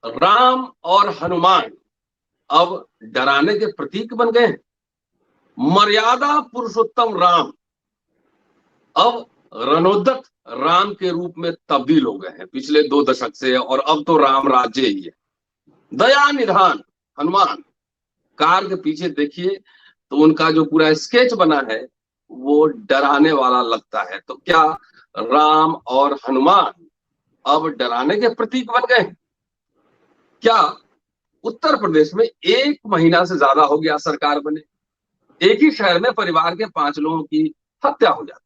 राम और हनुमान अब डराने के प्रतीक बन गए। मर्यादा पुरुषोत्तम राम अब रणोद्धत राम के रूप में तब्दील हो गए हैं पिछले 2 दशक से, और अब तो राम राज्य ही है। दया निधान हनुमान कार के पीछे देखिए तो उनका जो पूरा स्केच बना है वो डराने वाला लगता है। तो क्या राम और हनुमान अब डराने के प्रतीक बन गए? क्या उत्तर प्रदेश में 1 महीना से ज्यादा हो गया सरकार बने, एक ही शहर में परिवार के 5 लोगों की हत्या हो जाती।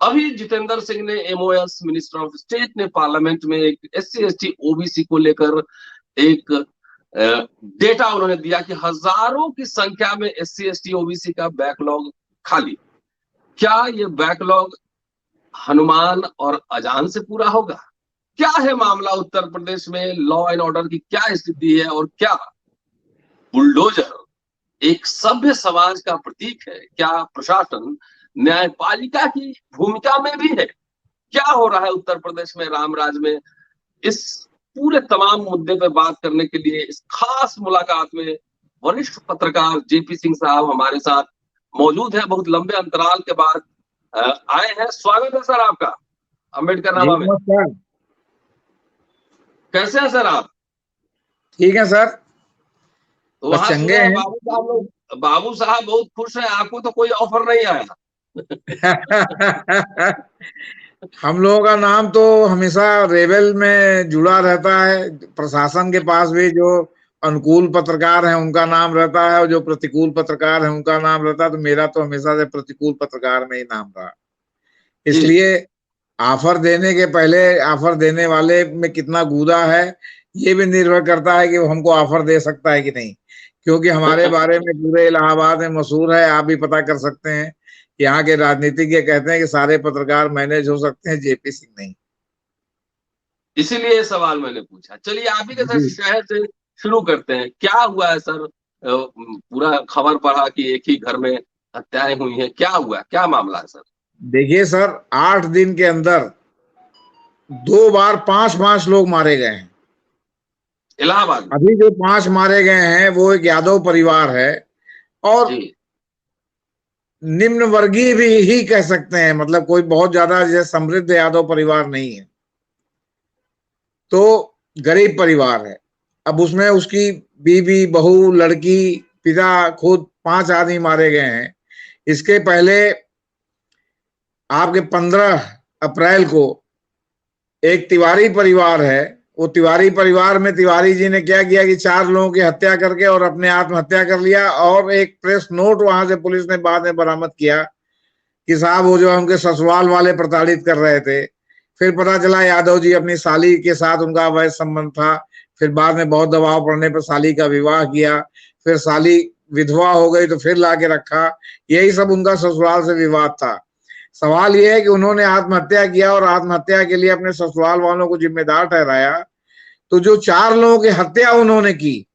अभी जितेंद्र सिंह ने एमओएस मिनिस्टर ऑफ स्टेट ने पार्लियामेंट में एक एससी एसटी ओबीसी को लेकर एक डेटा उन्होंने दिया कि हजारों की संख्या में एससी एसटी ओबीसी का बैकलॉग खाली। क्या ये बैकलॉग हनुमान और अजान से पूरा होगा? क्या है मामला उत्तर प्रदेश में? लॉ एंड ऑर्डर की क्या स्थिति है? और क्या बुलडोजर एक सभ्य समाज का प्रतीक है? क्या प्रशासन न्यायपालिका की भूमिका में भी है? क्या हो रहा है उत्तर प्रदेश में, रामराज में? इस पूरे तमाम मुद्दे पे बात करने के लिए इस खास मुलाकात में वरिष्ठ पत्रकार जेपी सिंह साहब हमारे साथ मौजूद है। बहुत लंबे अंतराल के बाद आए हैं। स्वागत है सर आपका अम्बेडकर नामा में। कैसे हैं सर आप? ठीक है सर। तो वहां सुने हैं बाबू साहब बहुत खुश हैं, आपको तो कोई ऑफर नहीं आया। हम लोगों का नाम तो हमेशा रेबेल में जुड़ा रहता है। प्रशासन के पास भी जो अनुकूल पत्रकार हैं उनका नाम रहता है और जो प्रतिकूल पत्रकार हैं उनका नाम रहता है। तो मेरा तो हमेशा से प्रतिकूल पत्रकार में ही नाम रहा। इसलिए ऑफर देने के पहले ऑफर देने वाले में कितना गुदा है ये भी निर्भर करता है कि वो हमको ऑफर दे सकता है कि नहीं, क्योंकि हमारे बारे में पूरे इलाहाबाद में मशहूर है। आप भी पता कर सकते हैं। यहाँ के राजनीतिज्ञ कहते हैं कि सारे पत्रकार मैनेज हो सकते हैं, जेपी सिंह नहीं। इसीलिए ये सवाल मैंने पूछा। चलिए आप ही के सर शहर से शुरू करते हैं। क्या हुआ है सर? पूरा खबर पढ़ा कि एक ही घर में हत्याएं हुई हैं। क्या हुआ, क्या मामला है सर? देखिए सर, 8 दिन के अंदर 2 बार 5 लोग मारे गए हैं इलाहाबाद। अभी जो 5 मारे गए हैं वो एक यादव परिवार है और निम्न वर्गीय भी ही कह सकते हैं। मतलब कोई बहुत ज्यादा जैसे समृद्ध यादव परिवार नहीं है, तो गरीब परिवार है। अब उसमें उसकी बीवी, बहू, लड़की, पिता, खुद 5 आदमी मारे गए हैं। इसके पहले आपके 15 अप्रैल को एक तिवारी परिवार है। वो तिवारी परिवार में तिवारी जी ने क्या किया कि 4 लोगों की हत्या करके और अपने आत्महत्या कर लिया। और एक प्रेस नोट वहां से पुलिस ने बाद में बरामद किया कि साहब वो जो है उनके ससुराल वाले प्रताड़ित कर रहे थे। फिर पता चला यादव जी अपनी साली के साथ उनका अवैध संबंध था। फिर बाद में बहुत दबाव पड़ने पर साली का विवाह किया। फिर साली विधवा हो गई तो फिर लाके रखा। यही सब उनका ससुराल से विवाद था। सवाल यह है कि उन्होंने आत्महत्या किया और आत्महत्या के लिए अपने ससुराल वालों को जिम्मेदार ठहराया। तो जो 4 लोगों की हत्या उन्होंने की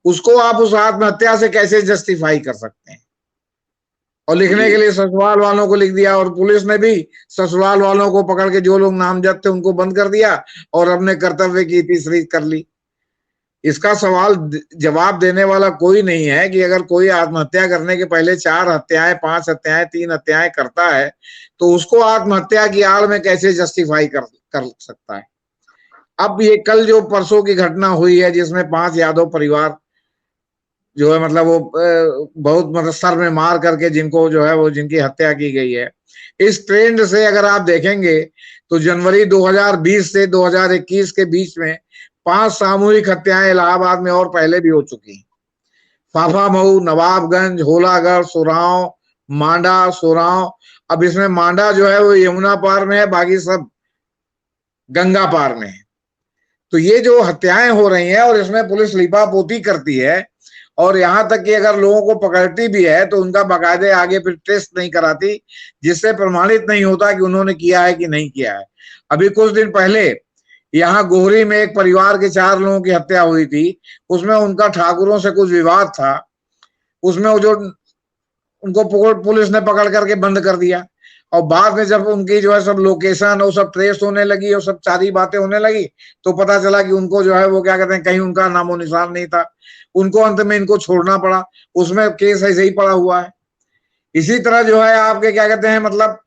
उसको आप उस आत्महत्या से कैसे जस्टिफाई कर सकते हैं? और लिखने के लिए ससुराल वालों को लिख दिया और पुलिस ने भी ससुराल वालों को पकड़ के जो लोग नामजद थे उनको बंद कर दिया और अपने कर्तव्य की तीसरी कर ली। इसका सवाल जवाब देने वाला कोई नहीं है कि अगर कोई आत्महत्या करने के पहले 4 हत्याएं, 5 हत्याएं, 3 हत्याएं करता है तो उसको आत्महत्या की आड़ में कैसे जस्टिफाई कर सकता है? अब ये कल जो परसों की घटना हुई है जिसमें 5 यादव परिवार जो है मतलब वो बहुत मतलब सर में मार करके जिनको जो है वो जिनकी हत्या की गई है। इस ट्रेंड से अगर आप देखेंगे तो जनवरी 2020 से 2021 के बीच में 5 सामूहिक हत्याएं इलाहाबाद में और पहले भी हो चुकी हैं। फाफामऊ, नवाबगंज, होलागढ़, सोराव, मांडा, सोराव। अब इसमें मांडा जो है वो यमुना पार में है, बाकी सब गंगा पार में है। तो ये जो हत्याएं हो रही हैं और इसमें पुलिस लिपापोती करती है और यहाँ तक कि अगर लोगों को पकड़ती भी है तो उनका बाकायदे आगे फिर टेस्ट नहीं कराती, जिससे प्रमाणित नहीं होता कि उन्होंने किया है कि नहीं किया है। अभी कुछ दिन पहले यहाँ गोहरी में एक परिवार के 4 लोगों की हत्या हुई थी। उसमें उनका ठाकुरों से कुछ विवाद था। उसमें वो जो उनको पुलिस ने पकड़ करके बंद कर दिया। और बाद में जब उनकी जो है सब लोकेशन और सब ट्रेस होने लगी और सब सारी बातें होने लगी तो पता चला कि उनको जो है वो क्या कहते हैं, कहीं उनका नामो निशान नहीं था। उनको अंत में इनको छोड़ना पड़ा, उसमें केस ऐसे ही पड़ा हुआ है। इसी तरह जो है आपके क्या कहते हैं, मतलब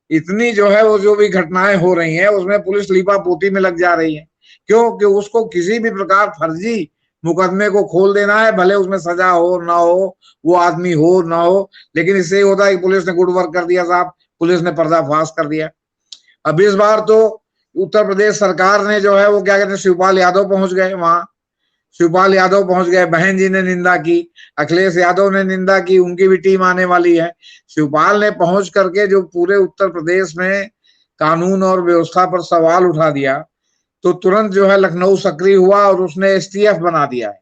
इतनी जो है वो जो भी घटनाएं हो रही हैं उसमें पुलिस लीपापोती में लग जा रही है। क्यों? कि उसको किसी भी प्रकार फर्जी मुकदमे को खोल देना है, भले उसमें सजा हो ना हो, वो आदमी हो ना हो, लेकिन इससे ही होता है कि पुलिस ने गुड वर्क कर दिया साहब, पुलिस ने पर्दाफाश कर दिया। अब इस बार तो उत्तर प्रदेश सरकार ने जो है वो क्या कहते हैं, शिवपाल यादव पहुंच गए वहां, शिवपाल यादव पहुंच गए, बहन जी ने निंदा की, अखिलेश यादव ने निंदा की, उनकी भी टीम आने वाली है। शिवपाल ने पहुंच करके जो पूरे उत्तर प्रदेश में कानून और व्यवस्था पर सवाल उठा दिया, तो तुरंत जो है लखनऊ सक्रिय हुआ और उसने एसटीएफ बना दिया है।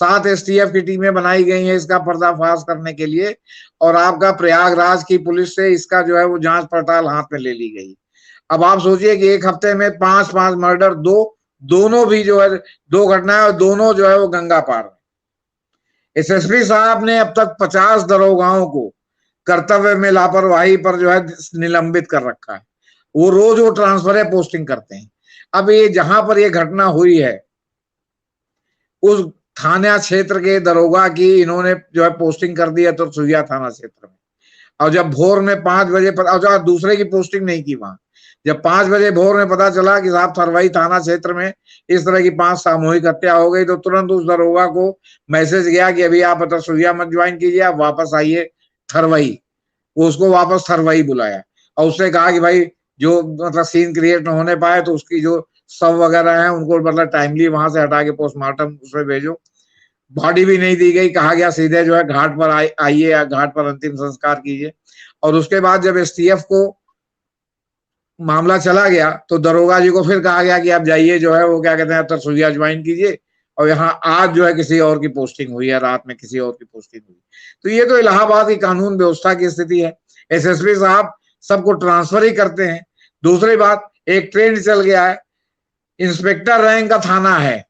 7 एसटीएफ की टीमें बनाई गई हैं इसका पर्दाफाश करने के लिए, और आपका प्रयागराज की पुलिस से इसका जो है वो जांच पड़ताल हाथ में ले ली गई। अब आप सोचिए कि एक हफ्ते में 5 मर्डर, दोनों भी जो है 2 घटनाएं, और दोनों जो है वो गंगा पार में। एसएसपी साहब ने अब तक 50 दरोगाओं को कर्तव्य में लापरवाही पर जो है निलंबित कर रखा है। वो रोज वो ट्रांसफर है पोस्टिंग करते हैं। अब ये जहां पर ये घटना हुई है उस थाना क्षेत्र के दरोगा की इन्होंने जो है पोस्टिंग कर दी है तो सुइया थाना क्षेत्र में। और जब भोर में 5 बजे पर, और दूसरे की पोस्टिंग नहीं की वहां, जब 5 बजे भोर में पता चला कि साहब थरवई थाना क्षेत्र में इस तरह की 5 सामूहिक हत्या हो गई, तो तुरंत उस दरोगा को मैसेज गया कि अभी आप सुइया मत ज्वाइन कीजिए, आप वापस आइए थरवई। वो उसको वापस थरवई बुलाया और उससे कहा कि भाई जो मतलब सीन क्रिएट न होने पाए तो उसकी जो शव वगैरह है उनको मतलब टाइमली वहां से हटा के पोस्टमार्टम उसमें भेजो। बॉडी भी नहीं दी गई, कहा गया सीधे जो है घाट पर आइए या घाट पर अंतिम संस्कार कीजिए। और उसके बाद जब एसटीएफ को मामला चला गया तो दरोगा जी को फिर कहा गया कि आप जाइए जो है वो क्या कहते हैं तरसुइया ज्वाइन कीजिए, और यहाँ आज जो है किसी और की पोस्टिंग हुई है, रात में किसी और की पोस्टिंग हुई। तो ये तो इलाहाबाद की कानून व्यवस्था की स्थिति है। एसएसपी साहब सबको ट्रांसफर ही करते हैं। दूसरी बात, एक ट्रेंड चल गया है, इंस्पेक्टर रैंक का थाना है,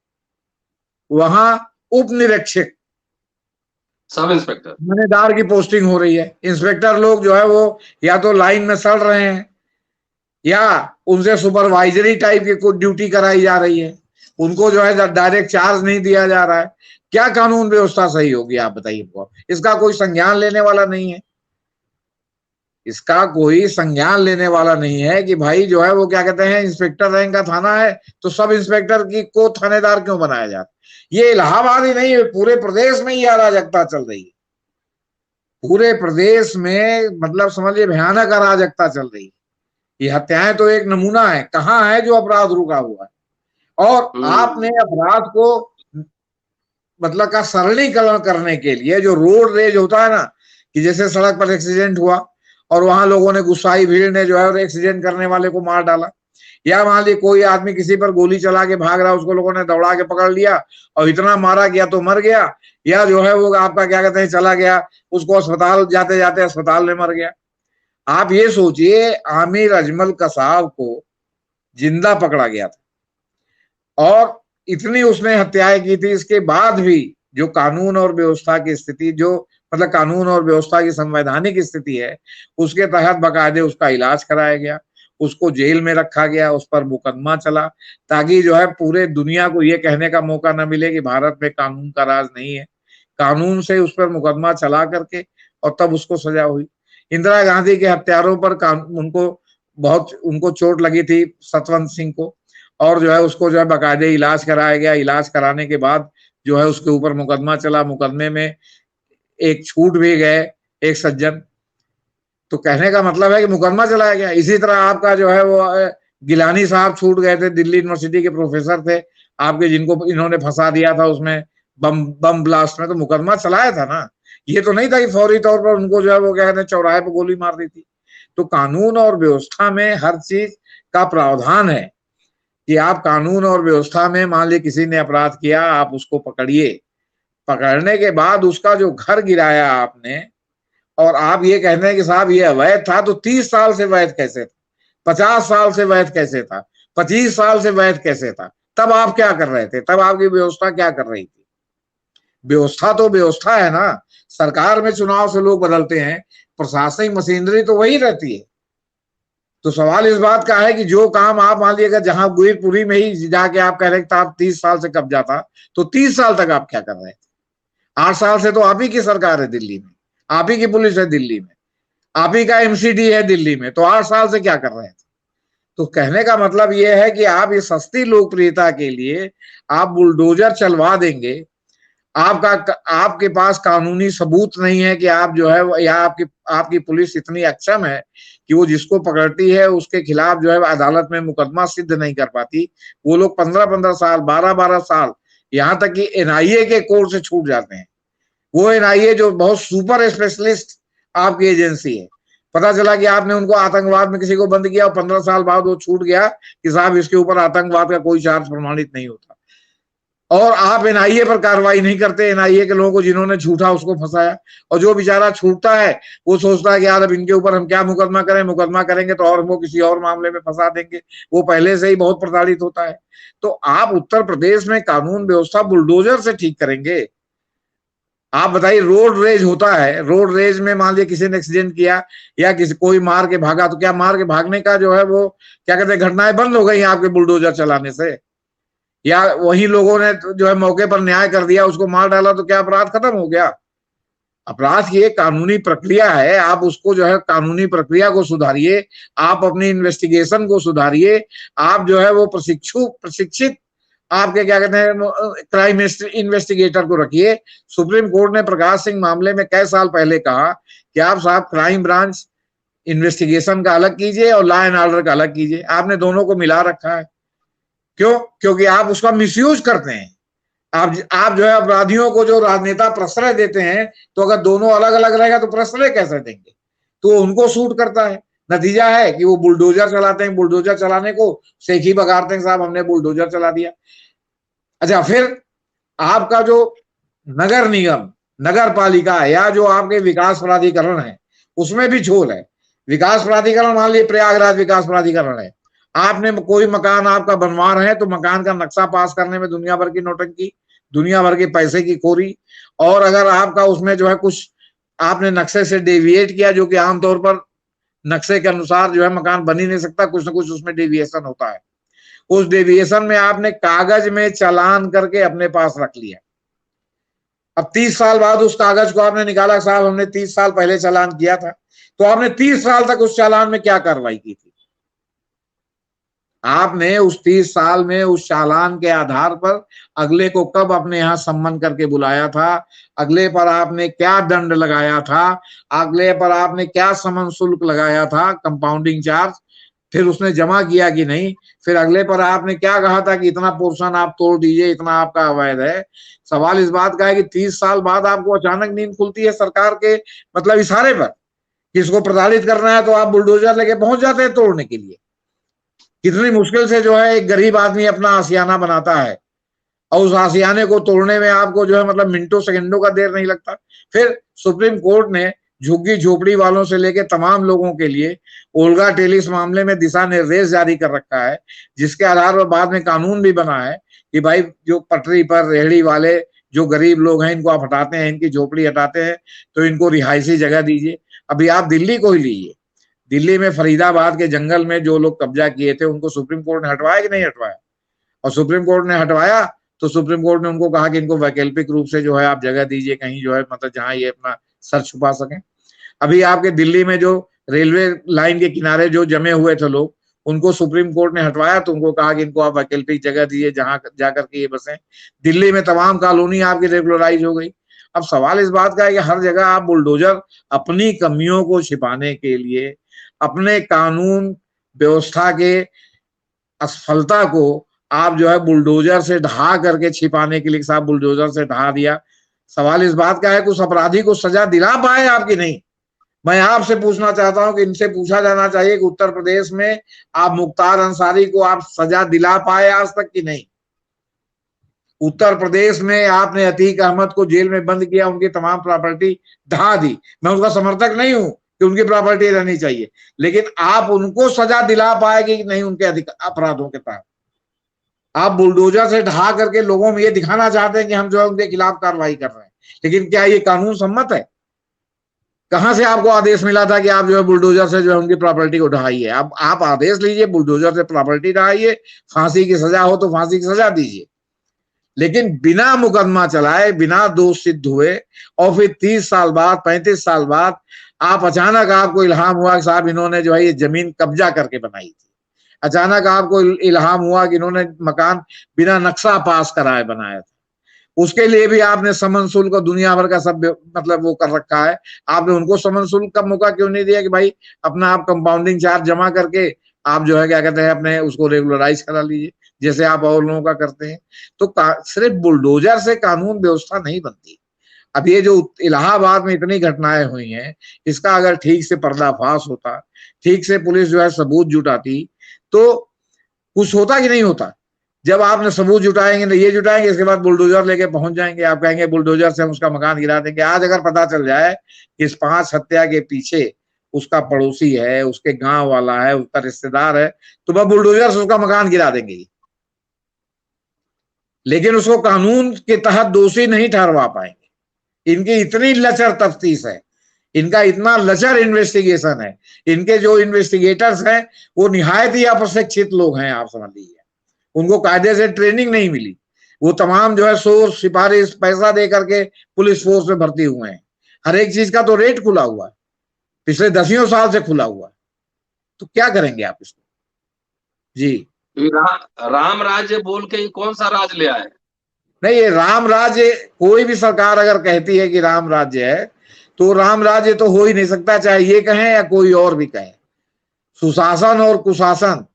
वहां उप निरीक्षक सब इंस्पेक्टर थानेदार की पोस्टिंग हो रही है। इंस्पेक्टर लोग जो है वो या तो लाइन में सड़ रहे हैं या उनसे सुपरवाइजरी टाइप की कुछ ड्यूटी कराई जा रही है, उनको जो है डायरेक्ट चार्ज नहीं दिया जा रहा है। क्या कानून व्यवस्था सही होगी आप बताइए? इसका कोई संज्ञान लेने वाला नहीं है, इसका कोई संज्ञान लेने वाला नहीं है कि भाई जो है वो क्या कहते हैं, इंस्पेक्टर रैंक का थाना है तो सब इंस्पेक्टर की को थानेदार क्यों बनाया जाता? ये इलाहाबाद ही नहीं है, पूरे प्रदेश में ये अराजकता चल रही है। पूरे प्रदेश में मतलब समझिए भयानक अराजकता चल रही है। ये हत्याएं तो एक नमूना है, कहाँ है जो अपराध रुका हुआ है। और आपने अपराध को मतलब का सरलीकरण करने के लिए जो रोड रेज होता है ना, कि जैसे सड़क पर एक्सीडेंट हुआ और वहां लोगों ने गुस्साई भीड़ ने जो है एक्सीडेंट करने वाले को मार डाला, या मान ली कोई आदमी किसी पर गोली चला के भाग रहा, उसको लोगों ने दौड़ा के पकड़ लिया और इतना मारा गया तो मर गया, या जो है वो आपका क्या कहते हैं चला गया, उसको अस्पताल जाते जाते अस्पताल में मर गया। आप ये सोचिए, आमिर अजमल कसाब को जिंदा पकड़ा गया था और इतनी उसने हत्याएं की थी, इसके बाद भी जो कानून और व्यवस्था की स्थिति, जो मतलब कानून और व्यवस्था की संवैधानिक स्थिति है, उसके तहत बाकायदे उसका इलाज कराया गया, उसको जेल में रखा गया, उस पर मुकदमा चला, ताकि जो है पूरे दुनिया को ये कहने का मौका न मिले कि भारत में कानून का राज नहीं है। कानून से उस पर मुकदमा चला करके और तब उसको सजा हुई। इंदिरा गांधी के हत्यारों पर उनको चोट लगी थी, सतवंत सिंह को, और जो है उसको जो है बाकायदे इलाज कराया गया। इलाज कराने के बाद जो है उसके ऊपर मुकदमा चला, मुकदमे में एक छूट भी गए एक सज्जन। तो कहने का मतलब है कि मुकदमा चलाया गया। इसी तरह आपका जो है वो गिलानी साहब छूट गए थे, दिल्ली यूनिवर्सिटी के प्रोफेसर थे आपके, जिनको इन्होंने फंसा दिया था उसमें बम ब्लास्ट में, तो मुकदमा चलाया था ना। ये तो नहीं था कि फौरी तौर पर उनको जो है वो क्या कहते हैं चौराहे पर गोली मार दी थी। तो कानून और व्यवस्था में हर चीज का प्रावधान है कि आप कानून और व्यवस्था में मान लीजिए किसी ने अपराध किया, आप उसको पकड़िए, पकड़ने के बाद उसका जो घर गिराया आपने, और आप ये कहते हैं कि साहब ये अवैध था, तो 30 साल से वैध कैसे था, 50 साल से वैध कैसे था, 25 साल से वैध कैसे था? तब आप क्या कर रहे थे? तब आपकी व्यवस्था क्या कर रही थी? व्यवस्था तो व्यवस्था है ना। सरकार में चुनाव से लोग बदलते हैं, प्रशासनिक मशीनरी तो वही रहती है। तो सवाल इस बात का है कि जो काम आप मान लीजिएगा जहां गुईपुरी में ही जाके आप कह रहे थे आप 30 साल से कब्जा था, तो 30 साल तक आप क्या कर रहे थे? 8 साल से तो आप ही की सरकार है दिल्ली में, आप ही की पुलिस है दिल्ली में, आप ही का एमसीडी है दिल्ली में, तो 8 साल से क्या कर रहे थे? तो कहने का मतलब यह है कि आप इस सस्ती लोकप्रियता के लिए आप बुलडोजर चलवा देंगे, आपका आपके पास कानूनी सबूत नहीं है कि आप जो है या आपकी पुलिस इतनी अक्षम है कि वो जिसको पकड़ती है उसके खिलाफ जो है अदालत में मुकदमा सिद्ध नहीं कर पाती। वो लोग 15-15 साल, 12-12 साल, यहां तक कि एनआईए के कोर्ट से छूट जाते हैं। वो एनआईए जो बहुत सुपर स्पेशलिस्ट आपकी एजेंसी है, पता चला कि आपने उनको आतंकवाद में किसी को बंद किया और 15 साल बाद वो छूट गया कि साहब इसके ऊपर आतंकवाद का कोई चार्ज प्रमाणित नहीं होता, और आप एनआईए पर कार्रवाई नहीं करते, एनआईए के लोगों को जिन्होंने झूठा उसको फंसाया, और जो बेचारा छूटता है वो सोचता है कि यार अब इनके ऊपर हम क्या मुकदमा करें, मुकदमा करेंगे तो और वो किसी और मामले में फंसा देंगे, वो पहले से ही बहुत प्रताड़ित होता है। तो आप उत्तर प्रदेश में कानून व्यवस्था बुलडोजर से ठीक करेंगे? आप बताइए, रोड रेज होता है, रोड रेज में मान लीजिए किसी ने एक्सीडेंट किया या किसी कोई मार के भागा, तो क्या मार के भागने का जो है वो क्या कहते हैं घटनाएं बंद हो गई आपके बुलडोजर चलाने से? या वही लोगों ने जो है मौके पर न्याय कर दिया, उसको मार डाला, तो क्या अपराध खत्म हो गया? अपराध की एक कानूनी प्रक्रिया है, आप उसको जो है कानूनी प्रक्रिया को सुधारिए, आप अपनी इन्वेस्टिगेशन को सुधारिए, आप जो है वो प्रशिक्षित आपके क्या कहते हैं क्राइम इन्वेस्टिगेटर को रखिए। सुप्रीम कोर्ट ने प्रकाश सिंह मामले में कई साल पहले कहा कि आप साहब क्राइम ब्रांच इन्वेस्टिगेशन का अलग कीजिए और लॉ एंड ऑर्डर का अलग कीजिए, आपने दोनों को मिला रखा है। क्यों? क्योंकि आप उसका मिसयूज करते हैं। आप जो है अपराधियों को जो राजनेता प्रश्रय देते हैं, तो अगर दोनों अलग अलग रहेगा तो प्रश्रय कैसे देंगे? तो उनको सूट करता है। नतीजा है कि वो बुलडोजर चलाते हैं, बुलडोजर चलाने को सेखी बगाड़ते हैं, साहब हमने बुलडोजर चला दिया। अच्छा, फिर आपका जो नगर निगम, नगर पालिका या जो आपके विकास प्राधिकरण है, उसमें भी झोल है। विकास प्राधिकरण मान लीजिए प्रयागराज विकास प्राधिकरण है, आपने कोई मकान आपका बनवा रहे हैं तो मकान का नक्शा पास करने में दुनिया भर की नौटंकी, दुनिया भर के पैसे की खोरी, और अगर आपका उसमें जो है कुछ आपने नक्शे से डेविएट किया, जो कि आमतौर पर नक्शे के अनुसार जो है मकान बन ही नहीं सकता, कुछ ना कुछ उसमें डेविएशन होता है, उस डेविएशन में आपने कागज में चालान करके अपने पास रख लिया। अब 30 साल बाद उस कागज को आपने निकाला, साहब हमने 30 साल पहले चालान किया था, तो आपने 30 साल तक उस चालान में क्या कार्रवाई की थी? आपने उस 30 साल में उस चालान के आधार पर अगले को कब अपने यहां सम्मन करके बुलाया था, अगले पर आपने क्या दंड लगाया था, अगले पर आपने क्या समन शुल्क लगाया था, कंपाउंडिंग चार्ज, फिर उसने जमा किया कि नहीं, फिर अगले पर आपने क्या कहा था कि इतना पोर्शन आप तोड़ दीजिए, इतना आपका अवैध है। सवाल इस बात का है कि 30 साल बाद आपको अचानक नींद खुलती है सरकार के मतलब इशारे पर, किसको प्रताड़ित करना है तो आप बुलडोजर लेके पहुंच जाते हैं तोड़ने के लिए। कितनी मुश्किल से जो है एक गरीब आदमी अपना आशियाना बनाता है, और उस आशियाने को तोड़ने में आपको जो है मतलब मिनटों सेकंडों का देर नहीं लगता। फिर सुप्रीम कोर्ट ने झुग्गी झोपड़ी वालों से लेकर तमाम लोगों के लिए ओल्गा टेलिस मामले में दिशा निर्देश जारी कर रखा है, जिसके आधार पर बाद में कानून भी बना है कि भाई जो पटरी पर रेहड़ी वाले जो गरीब लोग हैं इनको आप हटाते हैं, इनकी झोपड़ी हटाते हैं, तो इनको रिहायशी जगह दीजिए। अभी आप दिल्ली को ही लीजिए, दिल्ली में फरीदाबाद के जंगल में जो लोग कब्जा किए थे उनको सुप्रीम कोर्ट ने हटवाया कि नहीं हटवाया? और सुप्रीम कोर्ट ने हटवाया तो सुप्रीम कोर्ट ने उनको कहा कि इनको वैकल्पिक रूप से जो है आप जगह दीजिए कहीं जो है मतलब जहां ये अपना सर छुपा सकें। अभी आपके दिल्ली में जो रेलवे लाइन के किनारे जो जमे हुए थे लोग, उनको सुप्रीम कोर्ट ने हटवाया तो उनको कहा कि इनको आप वैकल्पिक जगह दीजिए जहां जाकर के ये बसें। दिल्ली में तमाम कॉलोनी आपकी रेगुलराइज हो गई। अब सवाल इस बात का है कि हर जगह आप बुलडोजर अपनी कमियों को छिपाने के लिए, अपने कानून व्यवस्था के असफलता को आप जो है बुलडोजर से ढहा करके छिपाने के लिए साहब बुलडोजर से ढहा दिया। सवाल इस बात का है कि उस अपराधी को सजा दिला पाए आपकी नहीं। मैं आपसे पूछना चाहता हूं कि इनसे पूछा जाना चाहिए कि उत्तर प्रदेश में आप मुख्तार अंसारी को आप सजा दिला पाए आज तक कि नहीं? उत्तर प्रदेश में आपने अतीक अहमद को जेल में बंद किया, उनकी तमाम प्रॉपर्टी ढहा दी। मैं उसका समर्थक नहीं हूं कि उनकी प्रॉपर्टी रहनी चाहिए, लेकिन आप उनको सजा दिला पाएंगे कि नहीं उनके अपराधों के तहत? आप बुलडोजर से ढहा करके लोगों में ये दिखाना चाहते हैं कि हम जो है उनके खिलाफ कार्रवाई कर रहे हैं, लेकिन क्या ये कानून सम्मत है? कहां से आपको आदेश मिला था कि आप जो है बुलडोजर से जो है उनकी प्रॉपर्टी को ढहाइए? अब आप आदेश लीजिए, बुलडोजर से प्रॉपर्टी ढहाइए, फांसी की सजा हो तो फांसी की सजा दीजिए, लेकिन बिना मुकदमा चलाए, बिना दोष सिद्ध हुए, और फिर 30 साल बाद, 35 साल बाद आप अचानक आपको इल्हाम हुआ कि साहब इन्होंने जो है ये जमीन कब्जा करके बनाई थी, अचानक आपको इल्हाम हुआ कि इन्होंने मकान बिना नक्शा पास कराए बनाया था, उसके लिए भी आपने समन शुल्क और दुनिया भर का सब मतलब वो कर रखा है। आपने उनको समन शुल्क का मौका क्यों नहीं दिया कि भाई अपना आप कंपाउंडिंग चार्ज जमा करके आप जो है क्या कहते हैं अपने उसको रेगुलराइज करा लीजिए, जैसे आप और लोगों का करते हैं। तो सिर्फ बुलडोजर से कानून व्यवस्था नहीं बनती। अब ये जो इलाहाबाद में इतनी घटनाएं हुई हैं, इसका अगर ठीक से पर्दाफाश होता, ठीक से पुलिस जो है सबूत जुटाती, तो कुछ होता कि नहीं होता। जब आपने सबूत जुटाएंगे, ये जुटाएंगे, इसके बाद बुलडोजर लेके पहुंच जाएंगे, आप कहेंगे बुलडोजर से हम उसका मकान गिरा देंगे। आज अगर पता चल जाए कि इस 5 हत्या के पीछे उसका पड़ोसी है, उसके गांव वाला है, उसका रिश्तेदार है, तो वह बुलडोजर से उसका मकान गिरा देंगे, लेकिन उसको कानून के तहत दोषी नहीं ठहरवा पाएंगे। इनकी इतनी लचर तफ्तीश है, इनका इतना लचर इन्वेस्टिगेशन है, इनके जो इन्वेस्टिगेटर्स हैं वो निहायत ही अप्रशिक्षित लोग हैं, आप समझ लीजिए। उनको कायदे से ट्रेनिंग नहीं मिली, वो तमाम जो है सोर्स सिफारिश पैसा दे करके पुलिस फोर्स में भर्ती हुए हैं। हर एक चीज का तो रेट खुला हुआ, पिछले 10 साल से खुला हुआ, तो क्या करेंगे आप इसको? जी राम राज्य बोल के कौन सा राज ले आए? नहीं, ये राम राज्य, कोई भी सरकार अगर कहती है कि राम राज्य है, तो राम राज्य तो हो ही नहीं सकता, चाहे ये कहें या कोई और भी कहे। सुशासन और कुशासन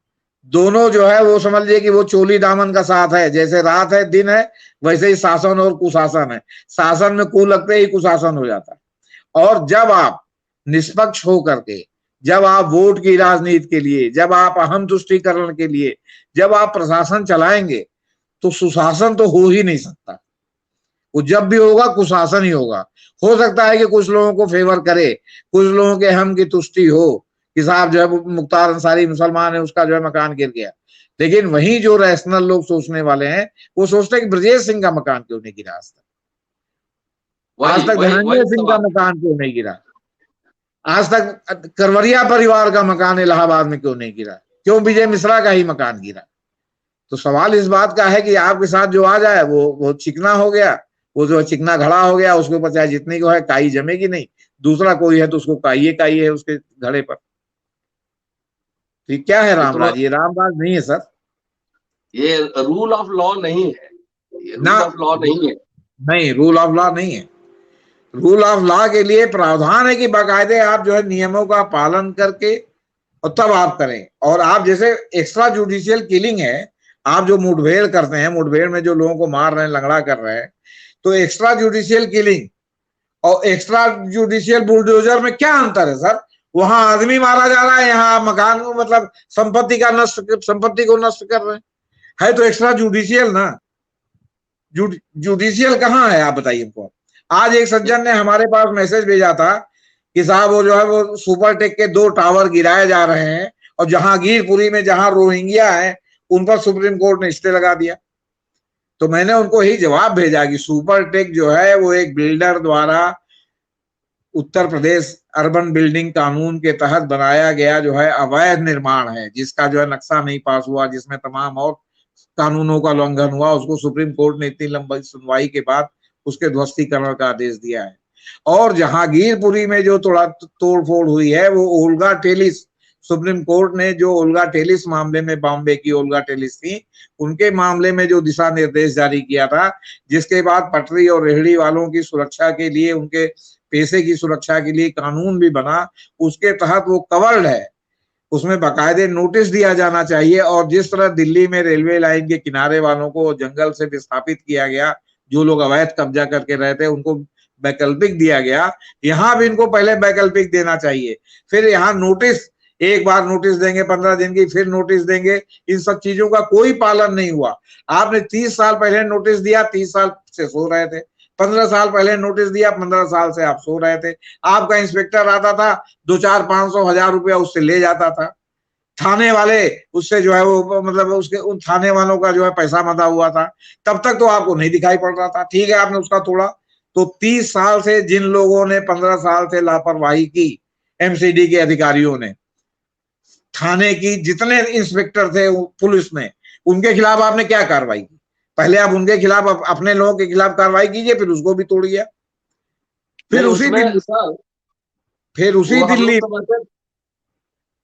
दोनों जो है वो समझ लीजिए कि वो चोली दामन का साथ है, जैसे रात है दिन है, वैसे ही शासन और कुशासन है। शासन में कू लगते ही कुशासन हो जाता है। और जब आप निष्पक्ष हो करके, जब आप वोट की राजनीति के लिए, जब आप अहम तुष्टीकरण के लिए जब आप प्रशासन चलाएंगे, तो सुशासन तो हो ही नहीं सकता। वो जब भी होगा कुशासन ही होगा। हो सकता है कि कुछ लोगों को फेवर करे, कुछ लोगों के हम की तुष्टि हो कि साहब जो है मुख्तार अंसारी मुसलमान है, उसका जो है मकान गिर गया, लेकिन वहीं जो रैशनल लोग सोचने वाले हैं वो सोचते हैं कि ब्रजेश सिंह का मकान क्यों नहीं गिरा, आज तक धनंजय सिंह का मकान क्यों नहीं गिरा, आज तक करवरिया परिवार का मकान इलाहाबाद में क्यों नहीं गिरा, क्यों विजय मिश्रा का ही मकान गिरा। तो सवाल इस बात का है कि आपके साथ जो आ जाए वो चिकना हो गया, वो जो चिकना घड़ा हो गया, उसके ऊपर चाहे जितनी को है काई जमेगी नहीं, दूसरा कोई है तो उसको काई है उसके घड़े पर। तो क्या है रामराज? ये रामराज नहीं है सर, ये रूल ऑफ लॉ नहीं है, ये रूल ऑफ लॉ नहीं है। नहीं, रूल ऑफ लॉ नहीं है। रूल ऑफ लॉ के लिए प्रावधान है कि बाकायदे आप जो है नियमों का पालन करके और तब आप करें। और आप जैसे एक्स्ट्रा जुडिशियल किलिंग है, आप जो मुठभेड़ करते हैं, मुठभेड़ में जो लोगों को मार रहे हैं, लंगड़ा कर रहे हैं, तो एक्स्ट्रा जुडिशियल किलिंग और एक्स्ट्रा जुडिशियल बुलडोजर में क्या अंतर है सर? वहां आदमी मारा जा रहा है, यहाँ मकान को मतलब संपत्ति को नष्ट कर रहे हैं, है तो एक्स्ट्रा जुडिशियल ना। जुडिशियल कहाँ है आप बताइए हमको। आज एक सज्जन ने हमारे पास मैसेज भेजा था कि साहब वो जो है वो सुपरटेक के 2 टावर गिराए जा रहे हैं और जहांगीरपुरी में जहां रोहिंग्या है उन पर सुप्रीम कोर्ट ने स्टे लगा दिया। तो मैंने उनको ही जवाब भेजा कि सुपरटेक जो है वो एक बिल्डर द्वारा उत्तर प्रदेश अर्बन बिल्डिंग कानून के तहत बनाया गया जो है अवैध निर्माण है, जिसका जो है नक्शा नहीं पास हुआ, जिसमें तमाम और कानूनों का उल्लंघन हुआ। उसको सुप्रीम कोर्ट ने इतनी लंबी सुनवाई के बाद उसके ध्वस्तीकरण का आदेश दिया है। और जहांगीरपुरी में जो तोड़फोड़ हुई है वो ओल्गा टेलिस, सुप्रीम कोर्ट ने जो ओल्गा टेलिस मामले में, बॉम्बे की ओल्गा टेलिस थी, उनके मामले में जो दिशा निर्देश जारी किया था, जिसके बाद पटरी और रेहड़ी वालों की सुरक्षा के लिए, उनके पैसे की सुरक्षा के लिए कानून भी बना, उसके तहत वो कवर्ड है, उसमें बाकायदे नोटिस दिया जाना चाहिए। और जिस तरह दिल्ली में रेलवे लाइन के किनारे वालों को जंगल से विस्थापित किया गया, जो लोग अवैध कब्जा करके रहते उनको वैकल्पिक दिया गया, यहाँ भी इनको पहले वैकल्पिक देना चाहिए। फिर यहाँ नोटिस, एक बार नोटिस देंगे 15 दिन की, फिर नोटिस देंगे, इन सब चीजों का कोई पालन नहीं हुआ। आपने 30 साल पहले नोटिस दिया, 30 साल से सो रहे थे, 15 साल पहले नोटिस दिया, 15 साल से आप सो रहे थे। आपका इंस्पेक्टर आता था, 2-4, 500, 1000 रुपया उससे ले जाता था, थाने वाले उससे जो है वो मतलब उसके उन थाने वालों का जो है पैसा मदा हुआ था, तब तक तो आपको नहीं दिखाई पड़ रहा था। ठीक है, आपने उसका तोड़ा, तो 30 साल से जिन लोगों ने 15 साल से लापरवाही की, एमसीडी के अधिकारियों ने, थाने की जितने इंस्पेक्टर थे पुलिस में, उनके खिलाफ आपने क्या कार्रवाई की? पहले आप उनके खिलाफ अपने लोगों के खिलाफ कार्रवाई कीजिए, फिर उसको भी तोड़िए। फिर उसी उसमें दिल्ली सर फिर वो हम लोग समझते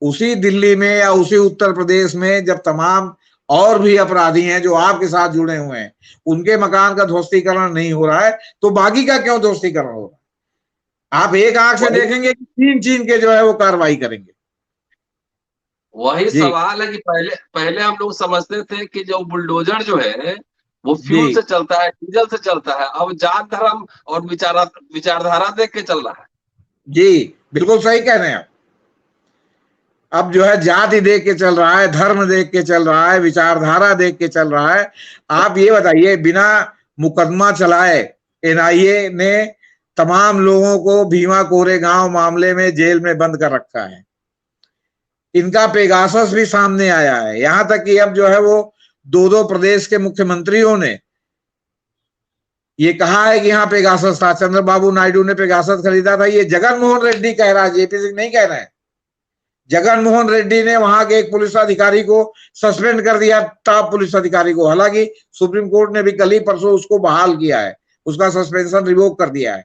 उसी दिल्ली में या उसी उत्तर प्रदेश में जब तमाम और भी अपराधी हैं जो आपके साथ जुड़े हुए हैं, उनके मकान का ध्वस्तीकरण नहीं हो रहा है, तो बाकी का क्यों ध्वस्तीकरण हो रहा है? आप एक आंख से देखेंगे कि छीन छीन के जो है वो कार्रवाई करेंगे। वही जी सवाल है कि पहले पहले हम लोग समझते थे कि जो बुलडोजर जो है वो जी फ्यूल से चलता है, डीजल से चलता है। अब जात धर्म और विचारधारा देख के चल रहा है। जी, बिल्कुल सही कह रहे हैं आप। अब जो है जाति देख के चल रहा है, धर्म देख के चल रहा है, विचारधारा देख के चल रहा है। आप ये बताइए, बिना मुकदमा चलाए एनआईए ने तमाम लोगों को भीमा कोरेगांव मामले में जेल में बंद कर रखा है। इनका पेगासस भी सामने आया है, यहां तक कि अब जो है वो दो प्रदेश के मुख्यमंत्रियों ने ये कहा है कि यहाँ पेगासस था, चंद्रबाबू नायडू ने पेगासस खरीदा था। ये जगन मोहन रेड्डी कह रहा है, जेपी सिंह नहीं कह रहे हैं। जगन मोहन रेड्डी ने वहां के एक पुलिस अधिकारी को सस्पेंड कर दिया, टॉप पुलिस अधिकारी को। हालांकि सुप्रीम कोर्ट ने भी कल ही परसों उसको बहाल किया है, उसका सस्पेंशन रिवोक कर दिया है।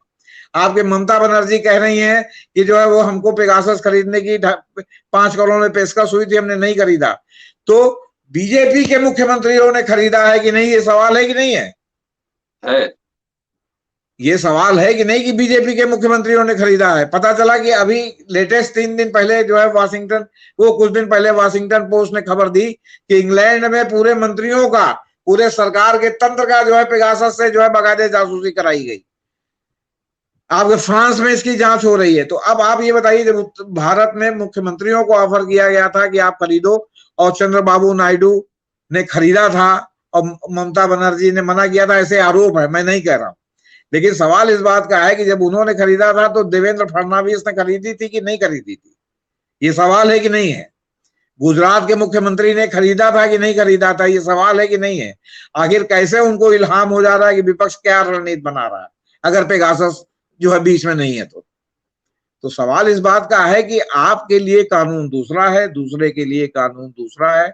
आपके ममता बनर्जी कह रही हैं कि जो है वो हमको पेगासस खरीदने की 5 करोड़ में पेशकश हुई थी, हमने नहीं खरीदा। तो बीजेपी के मुख्यमंत्रियों ने खरीदा है कि नहीं, ये सवाल है कि नहीं है? ये सवाल है कि नहीं कि बीजेपी के मुख्यमंत्रियों ने खरीदा है। पता चला कि अभी लेटेस्ट 3 दिन पहले जो है कुछ दिन पहले वाशिंगटन पोस्ट ने खबर दी कि इंग्लैंड में पूरे मंत्रियों का, पूरे सरकार के तंत्र का जो है पेगासस से जो है बाकायदे जासूसी कराई गई। आपके फ्रांस में इसकी जांच हो रही है। तो अब आप ये बताइए, जब भारत में मुख्यमंत्रियों को ऑफर किया गया था कि आप खरीदो, और चंद्रबाबू नायडू ने खरीदा था और ममता बनर्जी ने मना किया था, ऐसे आरोप है, मैं नहीं कह रहा हूं। लेकिन सवाल इस बात का है कि जब उन्होंने खरीदा था तो देवेंद्र फडणवीस ने खरीदी थी कि नहीं खरीदी थी? ये सवाल है कि नहीं है? गुजरात के मुख्यमंत्री ने खरीदा था कि नहीं खरीदा था? ये सवाल है कि नहीं है? आखिर कैसे उनको इल्हाम हो जा रहा है कि विपक्ष क्या रणनीति बना रहा है अगर पेगासस जो है बीच में नहीं है? तो सवाल इस बात का है कि आपके लिए कानून दूसरा है, दूसरे के लिए कानून दूसरा है।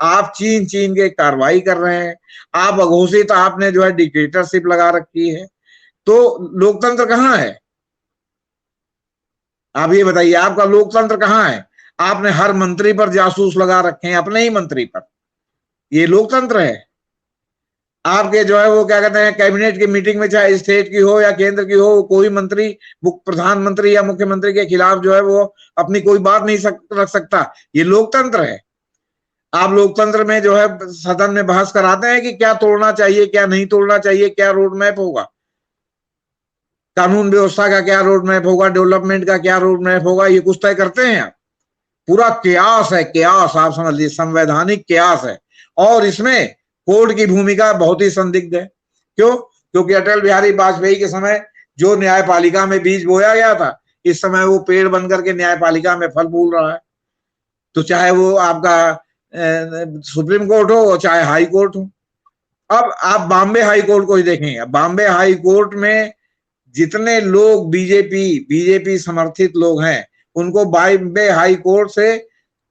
आप चीन चीन के कार्रवाई कर रहे हैं, आप अघोषित, आपने जो है डिक्टेटरशिप लगा रखी है। तो लोकतंत्र कहाँ है? आप ये बताइए, आपका लोकतंत्र कहाँ है? आपने हर मंत्री पर जासूस लगा रखे हैं, अपने ही मंत्री पर। ये लोकतंत्र है? आपके जो है वो क्या कहते हैं, कैबिनेट की मीटिंग में, चाहे स्टेट की हो या केंद्र की हो, कोई मंत्री प्रधानमंत्री या मुख्यमंत्री के खिलाफ जो है वो अपनी कोई बात नहीं रख सकता। ये लोकतंत्र है? आप लोकतंत्र में जो है सदन में बहस कराते हैं कि क्या तोड़ना चाहिए, क्या नहीं तोड़ना चाहिए, क्या रोड मैप होगा, कानून व्यवस्था का क्या रोड मैप होगा, डेवलपमेंट का क्या रोड मैप होगा, ये कुछ तय करते हैं आप? पूरा क्यास है, क्यास, आप समझ लीजिए, संवैधानिक क्यास है। और इसमें कोर्ट की भूमिका बहुत ही संदिग्ध है। क्यों? क्योंकि अटल बिहारी वाजपेयी के समय जो न्यायपालिका में बीज बोया गया था, इस समय वो पेड़ बनकर के न्यायपालिका में फल फूल रहा है। तो चाहे वो आपका सुप्रीम कोर्ट हो, चाहे हाई कोर्ट हो। अब आप बॉम्बे हाई कोर्ट को ही देखें। बॉम्बे हाई कोर्ट में जितने लोग बीजेपी समर्थित लोग हैं, उनको बॉम्बे हाई कोर्ट से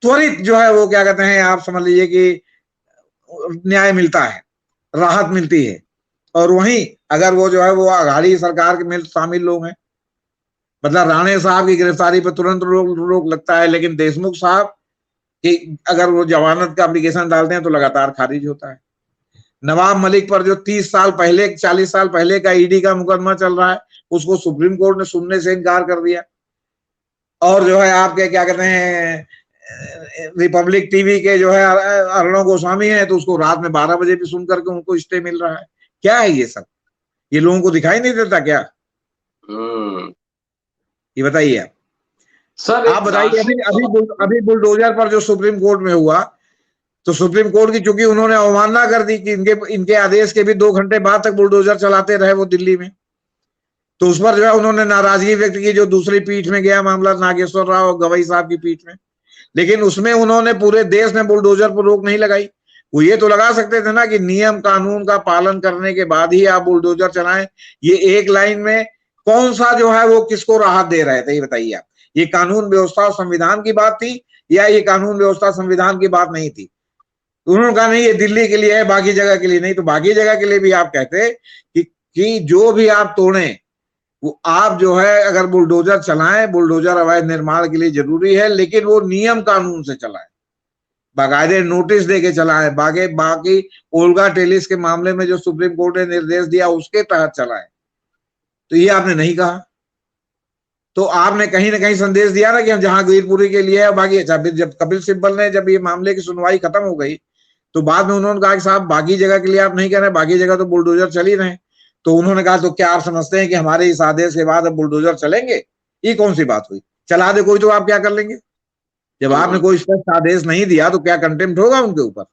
त्वरित जो है वो क्या कहते हैं, आप समझ लीजिए कि न्याय मिलता है, राहत मिलती है। और वहीं अगर वो जो है वो अघाड़ी सरकार के में शामिल लोग हैं, मतलब राणे साहब की गिरफ्तारी पर तुरंत रोक लगता है, लेकिन देशमुख साहब की अगर वो जमानत का एप्लीकेशन डालते हैं तो लगातार खारिज होता है। नवाब मलिक पर जो 30 साल पहले, 40 साल पहले का ईडी का मुकदमा चल रहा है, उसको सुप्रीम कोर्ट ने सुनने से इनकार कर दिया। और जो है आपके क्या कहते हैं, रिपब्लिक टीवी के जो है अर्णव गोस्वामी है, तो उसको रात में 12 बजे भी सुन करके उनको स्टे मिल रहा है। क्या है ये सब? ये लोगों को दिखाई नहीं देता क्या? ये बताइए आप। सर आप बताइए, अभी बुलडोजर पर जो सुप्रीम कोर्ट में हुआ, तो सुप्रीम कोर्ट की चूंकि उन्होंने अवमानना कर दी कि इनके आदेश के भी 2 घंटे बाद तक बुलडोजर चलाते रहे वो दिल्ली में, तो उस पर जो है उन्होंने नाराजगी व्यक्त की, जो दूसरी पीठ में गया मामला, नागेश्वर राव और गवई साहब की पीठ में। लेकिन उसमें उन्होंने पूरे देश में बुलडोजर पर रोक नहीं लगाई। वो ये तो लगा सकते थे ना कि नियम कानून का पालन करने के बाद ही आप बुलडोजर चलाएं। ये एक लाइन में कौन सा जो है वो किसको राहत दे रहे थे, ये बताइए आप। ये कानून व्यवस्था और संविधान की बात थी या ये कानून व्यवस्था संविधान की बात नहीं थी? तो उन्होंने कहा नहीं ये दिल्ली के लिए है, बाकी जगह के लिए नहीं। तो बाकी जगह के लिए भी आप कहते कि जो भी आप तोड़ें वो आप जो है अगर बुलडोजर चलाएं, बुलडोजर अवैध निर्माण के लिए जरूरी है, लेकिन वो नियम कानून से चलाएं, बाकायदे नोटिस देके चलाएं, बाकी ओल्गा टेलिस के मामले में जो सुप्रीम कोर्ट ने निर्देश दिया उसके तहत चलाएं। तो ये आपने नहीं कहा। तो आपने कहीं ना कहीं संदेश दिया ना कि हम जहां वीरपुरी के लिए है बाकी। अच्छा, जब कपिल सिब्बल ने जब ये मामले की सुनवाई खत्म हो गई तो बाद में उन्होंने कहा कि साहब बाकी जगह के लिए आप नहीं कह रहे, बाकी जगह तो बुलडोजर चल ही रहे। तो उन्होंने कहा तो क्या आप समझते हैं कि हमारे इस आदेश के बाद अब बुलडोजर चलेंगे? ये कौन सी बात हुई? चला दे कोई तो आप क्या कर लेंगे? जब आपने कोई स्पष्ट आदेश नहीं दिया तो क्या कंटेम्प्ट होगा उनके ऊपर?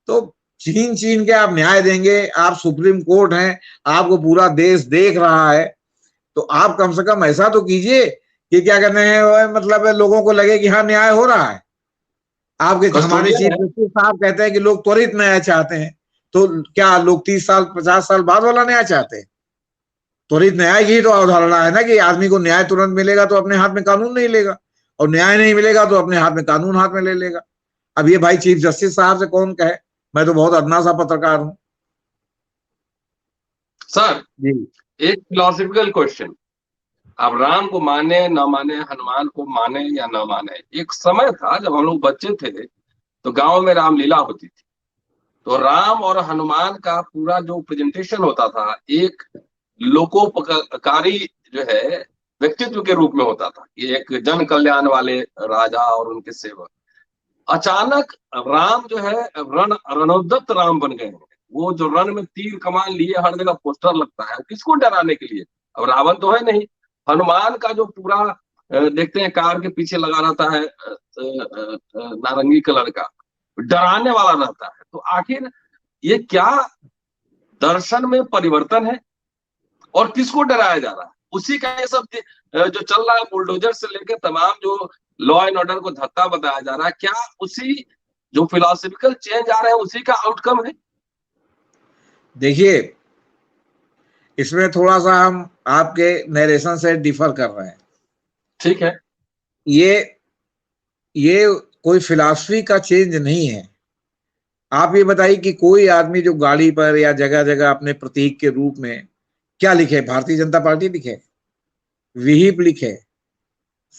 तो छीन छीन के आप न्याय देंगे? आप सुप्रीम कोर्ट हैं, आपको पूरा देश देख रहा है, तो आप कम से कम ऐसा तो कीजिए कि क्या कहते हैं, मतलब लोगों को लगे कि हाँ न्याय हो रहा है। आपके हमारे चीफ जस्टिस साहब कहते हैं कि लोग त्वरित न्याय चाहते हैं। तो क्या लोग 30 साल 50 साल बाद वाला न्याय चाहते हैं? त्वरित न्याय की तो अवधारणा है ना कि आदमी को न्याय तुरंत मिलेगा तो अपने हाथ में कानून नहीं लेगा, और न्याय नहीं मिलेगा तो अपने हाथ में कानून हाथ में ले लेगा। अब ये भाई चीफ जस्टिस साहब से कौन कहे, मैं तो बहुत अदना सा पत्रकार हूं। सर जी एक फिलोसफिकल क्वेश्चन, अब राम को माने ना माने, हनुमान को माने या ना माने, एक समय था जब हम लोग बच्चे थे तो गांव में रामलीला होती थी, तो राम और हनुमान का पूरा जो प्रेजेंटेशन होता था एक लोकोपकारी जो है व्यक्तित्व के रूप में होता था। ये एक जन कल्याण वाले राजा और उनके सेवक। अचानक राम जो है रणोद्यत राम बन गए हैं। वो जो रण में तीर कमान लिए हर जगह पोस्टर लगता है, किसको डराने के लिए? अब रावण तो है नहीं। हनुमान का जो पूरा देखते हैं कार के पीछे लगा रहता है नारंगी कलर का, डराने वाला रहता है। तो आखिर ये क्या दर्शन में परिवर्तन है और किसको डराया जा रहा है? उसी का ये सब जो चल रहा है, बुलडोजर से लेकर तमाम जो लॉ एंड ऑर्डर को धत्ता बताया जा रहा है, क्या उसी जो फिलोसफिकल चेंज आ रहे हैं उसी का आउटकम है? देखिए, इसमें थोड़ा सा हम आपके नरेशन से डिफर कर रहे हैं। ठीक है, ये कोई फिलॉसफी का चेंज नहीं है। आप ये बताइए कि कोई आदमी जो गाड़ी पर या जगह जगह अपने प्रतीक के रूप में क्या लिखे? भारतीय जनता पार्टी लिखे, विहिप लिखे,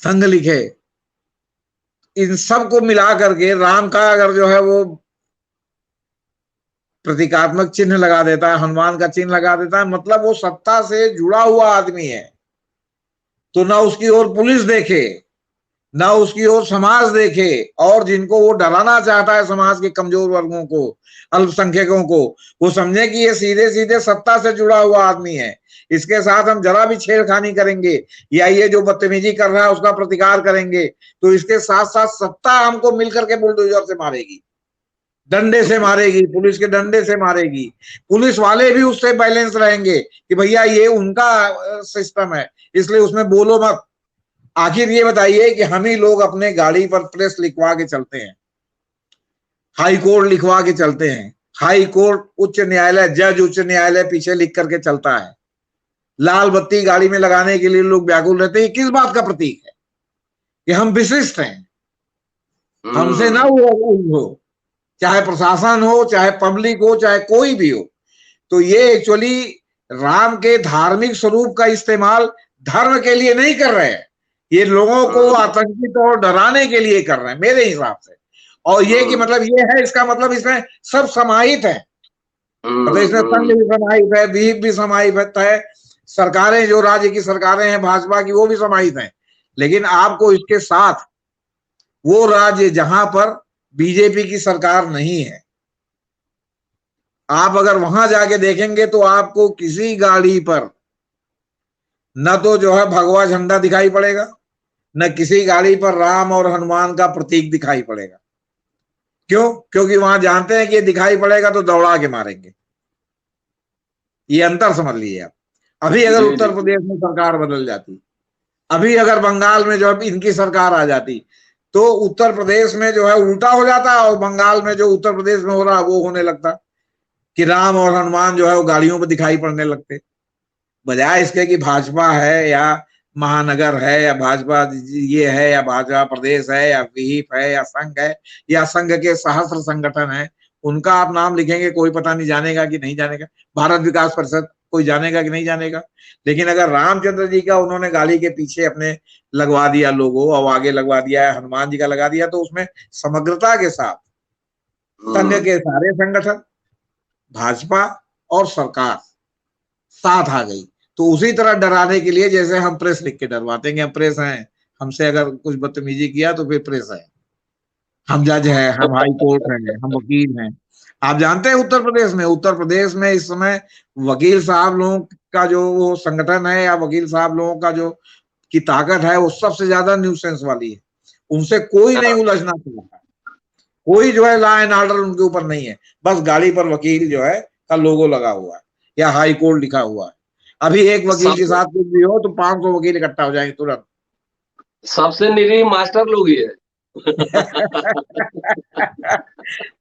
संघ लिखे, इन सब को मिला करके राम का अगर जो है वो प्रतीकात्मक चिन्ह लगा देता है, हनुमान का चिन्ह लगा देता है, मतलब वो सत्ता से जुड़ा हुआ आदमी है। तो ना उसकी ओर पुलिस देखे, ना उसकी ओर समाज देखे, और जिनको वो डराना चाहता है समाज के कमजोर वर्गों को, अल्पसंख्यकों को, वो समझे कि ये सीधे सीधे सत्ता से जुड़ा हुआ आदमी है, इसके साथ हम जरा भी छेड़खानी करेंगे या ये जो बदतमीजी कर रहा है उसका प्रतिकार करेंगे तो इसके साथ साथ सत्ता हमको मिलकर के बुलडोजर से मारेगी, डंडे से मारेगी, पुलिस के डंडे से मारेगी। पुलिस वाले भी उससे बैलेंस रहेंगे कि भैया ये उनका सिस्टम है इसलिए उसमें बोलो मत। आखिर ये बताइए कि हम ही लोग अपने गाड़ी पर प्रेस लिखवा के चलते हैं, हाई कोर्ट लिखवा के चलते हैं, हाई कोर्ट उच्च न्यायालय, जज उच्च न्यायालय पीछे लिख करके चलता है, लाल बत्ती गाड़ी में लगाने के लिए लोग व्याकुल रहते हैं। किस बात का प्रतीक है? कि हम विशिष्ट हैं, हमसे ना हो, चाहे प्रशासन हो, चाहे पब्लिक हो, चाहे कोई भी हो। तो ये एक्चुअली राम के धार्मिक स्वरूप का इस्तेमाल धर्म के लिए नहीं कर रहे हैं, ये लोगों को आतंकित और डराने के लिए कर रहे हैं मेरे हिसाब से। और ये कि मतलब ये है, इसका मतलब इसमें सब समाहित है, मतलब इसमें संघ भी समाहित है, विहिप भी समाहित है, सरकारें जो राज्य की सरकारें हैं भाजपा की वो भी समाहित हैं। लेकिन आपको इसके साथ वो राज्य जहां पर बीजेपी की सरकार नहीं है, आप अगर वहां जाके देखेंगे तो आपको किसी गाड़ी पर न तो जो है भगवा झंडा दिखाई पड़ेगा, न किसी गाड़ी पर राम और हनुमान का प्रतीक दिखाई पड़ेगा। क्यों? क्योंकि वहां जानते हैं कि ये दिखाई पड़ेगा तो दौड़ा के मारेंगे। ये अंतर समझ लीजिए आप। अभी अगर उत्तर प्रदेश में सरकार बदल जाती, अभी अगर बंगाल में जो है इनकी सरकार आ जाती, तो उत्तर प्रदेश में जो है उल्टा हो जाता, और बंगाल में जो उत्तर प्रदेश में हो रहा वो होने लगता कि राम और हनुमान जो है वो गाड़ियों पर दिखाई पड़ने लगते। बजाय इसके कि भाजपा है या महानगर है या भाजपा ये है या भाजपा प्रदेश है या विहिप है या संघ है या संघ के सहस्त्र संगठन है, उनका आप नाम लिखेंगे कोई पता नहीं जानेगा कि नहीं जानेगा, भारत विकास परिषद कोई जानेगा कि नहीं जानेगा। लेकिन अगर रामचंद्र जी का उन्होंने गाड़ी के पीछे अपने लगवा दिया लोगो और आगे लगवा दिया है हनुमान जी का लगा दिया, तो उसमें समग्रता के साथ संघ के सारे संगठन, भाजपा और सरकार साथ आ गई। तो उसी तरह डराने के लिए जैसे हम प्रेस लिख के डरवाते हैं कि हम प्रेस हैं, हमसे अगर कुछ बदतमीजी किया तो फिर प्रेस है, हम जज है, हम हाई कोर्ट हैं, हम वकील हैं। आप जानते हैं उत्तर प्रदेश में इस समय वकील साहब लोगों का जो वो संगठन है या वकील साहब लोगों का जो की ताकत है वो सबसे ज्यादा न्यूसेंस वाली है। उनसे कोई नहीं उलझना चाहता, कोई जो है लॉ एंड ऑर्डर उनके ऊपर नहीं है, बस गाड़ी पर वकील जो है का लोगो लगा हुआ है या हाई कोर्ट लिखा हुआ है। अभी एक वकील के साथ कुछ भी हो तो 500 वकील इकट्ठा हो जाएंगे तुरंत। सबसे निरीह मास्टर लोग ही है।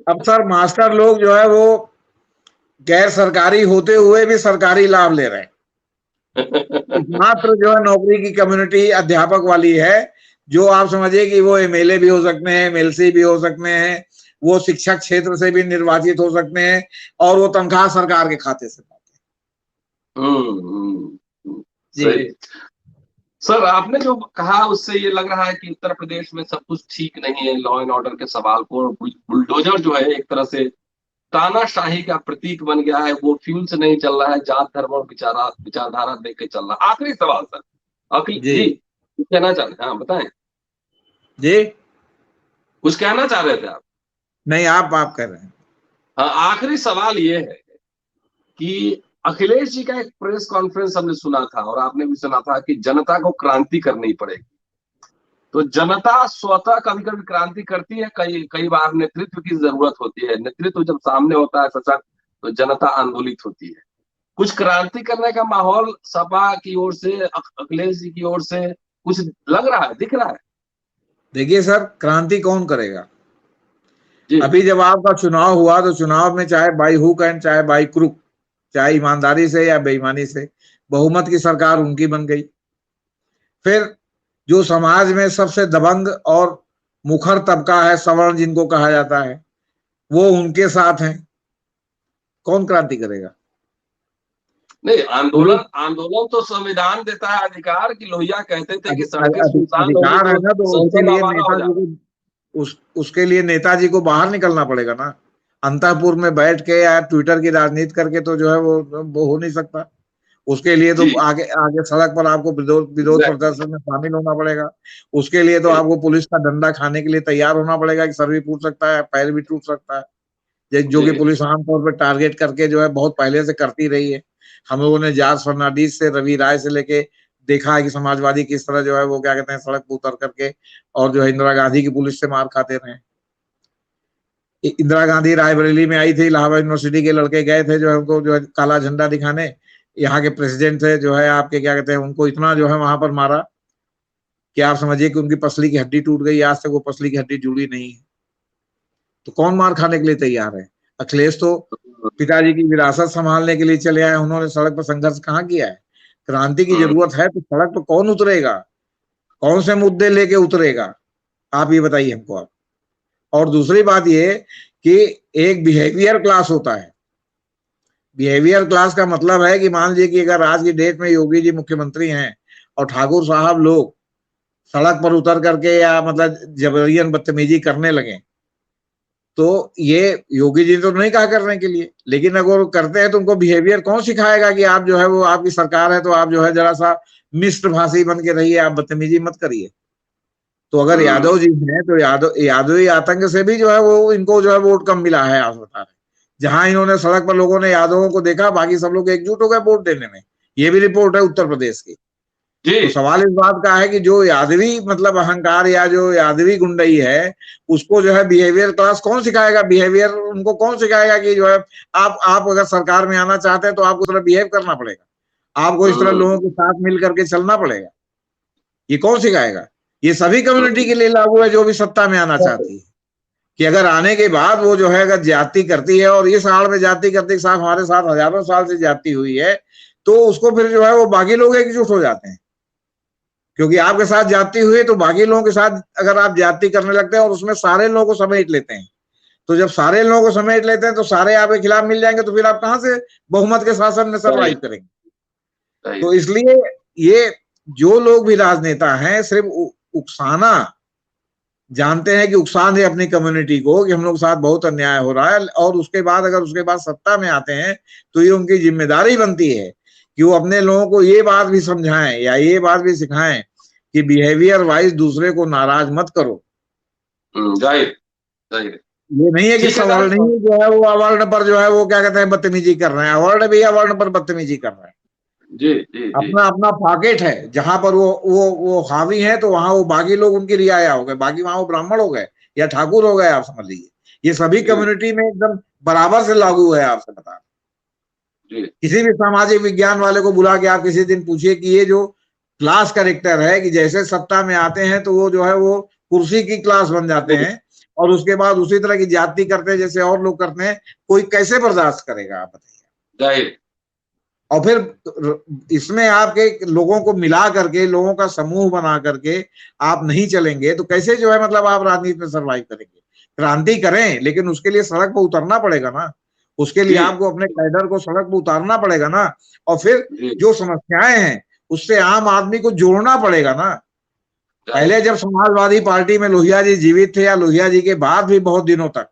अब सर मास्टर लोग जो है वो गैर सरकारी होते हुए भी सरकारी लाभ ले रहे हैं। मात्र जो है नौकरी की कम्युनिटी अध्यापक वाली है, जो आप समझिए कि वो एमएलए भी हो सकते हैं, एमएलसी भी हो सकते हैं, वो शिक्षक क्षेत्र से भी निर्वाचित हो सकते हैं और वो तनख्वाह सरकार के खाते से पाते हैं। सही। सर आपने जो कहा उससे ये लग रहा है कि उत्तर प्रदेश में सब कुछ ठीक नहीं है, लॉ एंड ऑर्डर के सवाल को बुलडोजर जो है एक तरह से तानाशाही का प्रतीक बन गया है, वो फ्यूल से नहीं चल रहा है, जात धर्म और विचारधारा देख के चल रहा है। आखिरी सवाल सर, अखिल जी कुछ कहना चाह रहे हैं? हाँ बताएं जी। कुछ कहना चाह रहे थे आप? नहीं, आप कर रहे हैं। हाँ, आखिरी सवाल ये है कि अखिलेश जी का एक प्रेस कॉन्फ्रेंस हमने सुना था और आपने भी सुना था कि जनता को क्रांति करनी पड़ेगी। तो जनता स्वतः कभी कभी क्रांति करती है, कई बार नेतृत्व की जरूरत होती है। नेतृत्व जब सामने होता है सशक्त तो जनता आंदोलित होती है। कुछ क्रांति करने का माहौल सपा की ओर से, अखिलेश जी की ओर से कुछ लग रहा है, दिख रहा है? देखिए सर, क्रांति कौन करेगा? जी। अभी जब आपका चुनाव हुआ तो चुनाव में चाहे बाई हुक एंड चाहे बाई क्रुक, चाहे ईमानदारी से या बेईमानी से, बहुमत की सरकार उनकी बन गई। फिर जो समाज में सबसे दबंग और मुखर तबका है, सवर्ण जिनको कहा जाता है, वो उनके साथ हैं। कौन क्रांति करेगा? नहीं, आंदोलन तो संविधान देता है अधिकार की। लोहिया कहते थे कि सड़कें सुनसान होगी अधिकार है ना, तो तो उसके संसद लिए आवारा हो नेताजी जाएगा। को उसके लिए नेताजी को बाहर निकलना पड़ेगा ना। अंतःपुर में बैठ के या ट्विटर की राजनीति करके तो जो है वो हो नहीं सकता। उसके लिए तो आगे आगे सड़क पर आपको विरोध प्रदर्शन में शामिल होना पड़ेगा। उसके लिए तो आपको पुलिस का डंडा खाने के लिए तैयार होना पड़ेगा कि सर भी फूट सकता है, पैर भी टूट सकता है, जो कि पुलिस आमतौर पर टारगेट करके जो है बहुत पहले से करती रही है। हम लोगों ने जॉर्ज फर्नांडिस से, रवि राय से लेके देखा है कि समाजवादी किस तरह जो है वो क्या कहते हैं सड़क पर उतर करके और जो है इंदिरा गांधी की पुलिस से मार खाते रहे। इंदिरा गांधी रायबरेली में आई थी, इलाहाबाद यूनिवर्सिटी के लड़के गए थे जो है उनको जो है काला झंडा दिखाने। यहाँ के प्रेसिडेंट थे जो है आपके क्या कहते हैं, उनको इतना जो है वहां पर मारा कि आप समझिए कि उनकी पसली की हड्डी टूट गई। आज तक वो पसली की हड्डी जुड़ी नहीं है। तो कौन मार खाने के लिए तैयार है? अखिलेश तो पिताजी की विरासत संभालने के लिए चले आए, उन्होंने सड़क पर संघर्ष कहाँ किया है? क्रांति की जरूरत है तो सड़क पर कौन उतरेगा? कौन से मुद्दे लेके उतरेगा? आप ये बताइए हमको आप। और दूसरी बात ये कि एक बिहेवियर क्लास होता है। बिहेवियर क्लास का मतलब है कि मान लीजिए कि अगर आज की डेट में योगी जी मुख्यमंत्री हैं और ठाकुर साहब लोग सड़क पर उतर करके या मतलब जबरियन बदतमीजी करने लगे, तो ये योगी जी तो नहीं कहा करने के लिए, लेकिन अगर वो करते हैं तो उनको बिहेवियर कौन सिखाएगा कि आप जो है वो आपकी सरकार है तो आप जो है जरा सा मिष्ट भाषी बन के रहिए, आप बदतमीजी मत करिए। तो अगर यादव जी हैं तो यादवी आतंक से भी जो है वो इनको जो है वोट कम मिला है। आप बता रहे जहां इन्होंने सड़क पर लोगों ने यादवों को देखा, बाकी सब लोग एकजुट हो गए वोट देने में। ये भी रिपोर्ट है उत्तर प्रदेश की। तो सवाल इस बात का है कि जो यादवी मतलब अहंकार या जो यादवी गुंडई है उसको जो है बिहेवियर क्लास कौन सिखाएगा? बिहेवियर उनको कौन सिखाएगा कि जो है आप अगर सरकार में आना चाहते हैं तो आपको इस तरह बिहेव करना पड़ेगा, आपको इस तरह लोगों के साथ मिल करके चलना पड़ेगा। ये कौन सिखाएगा? ये सभी कम्युनिटी के लिए लागू है जो भी सत्ता में आना चाहती है, कि अगर आने के बाद वो जो है अगर ज्यादती करती है, और इस आड़ में ज्यादती करती, साहब हमारे साथ हजारों साल से ज्यादती हुई है, तो उसको फिर जो है वो बाकी लोग एकजुट हो जाते हैं, क्योंकि आपके साथ ज्यादती हुई है तो बाकी लोगों के साथ अगर आप ज्यादती करने लगते हैं और उसमें सारे लोगों को समेट लेते हैं, तो जब सारे लोगों को समेट लेते हैं तो सारे आपके खिलाफ मिल जाएंगे, तो फिर आप कहां से बहुमत के शासन में सर्वाइव करेंगे। तो इसलिए ये जो लोग भी राजनेता हैं सिर्फ उकसाना जानते हैं कि उकसान है अपनी कम्युनिटी को कि हम लोग साथ बहुत अन्याय हो रहा है, और उसके बाद अगर उसके बाद सत्ता में आते हैं तो ये उनकी जिम्मेदारी बनती है कि वो अपने लोगों को ये बात भी समझाएं या ये बात भी सिखाएं कि बिहेवियर वाइज दूसरे को नाराज मत करो। जाहिर जाहिर ये नहीं है कि सवर्णी जो है वो अवर्ण पर जो है वो क्या कहते हैं बदतमीजी कर रहे हैं, अवर्ण भी अवर्ण पर बदतमीजी कर रहे हैं। जी जी अपना अपना पॉकेट है, जहां पर वो हावी है तो वहां वो बाकी लोग उनकी रियाया हो गए, बाकी वहां वो ब्राह्मण हो गए या ठाकुर हो गए, आप समझ लीजिए। ये सभी कम्युनिटी में एकदम बराबर से लागू है, आपसे बता। किसी भी सामाजिक विज्ञान वाले को बुला के आप किसी दिन पूछिए कि ये जो क्लास कैरेक्टर है कि जैसे सत्ता में आते हैं तो वो जो है वो कुर्सी की क्लास बन जाते हैं, और उसके बाद उसी तरह की जाति करते हैं जैसे और लोग करते हैं, कोई कैसे बर्दाश्त करेगा, आप बताइए। और फिर इसमें आपके लोगों को मिला करके, लोगों का समूह बना करके आप नहीं चलेंगे तो कैसे जो है मतलब आप राजनीति में सर्वाइव करेंगे। क्रांति करें, लेकिन उसके लिए सड़क पर उतरना पड़ेगा ना, उसके लिए आपको अपने कैडर को सड़क पर उतारना पड़ेगा ना, और फिर जो समस्याएं हैं उससे आम आदमी को जोड़ना पड़ेगा ना। पहले जब समाजवादी पार्टी में लोहिया जी जीवित थे, या लोहिया जी के बाद भी बहुत दिनों तक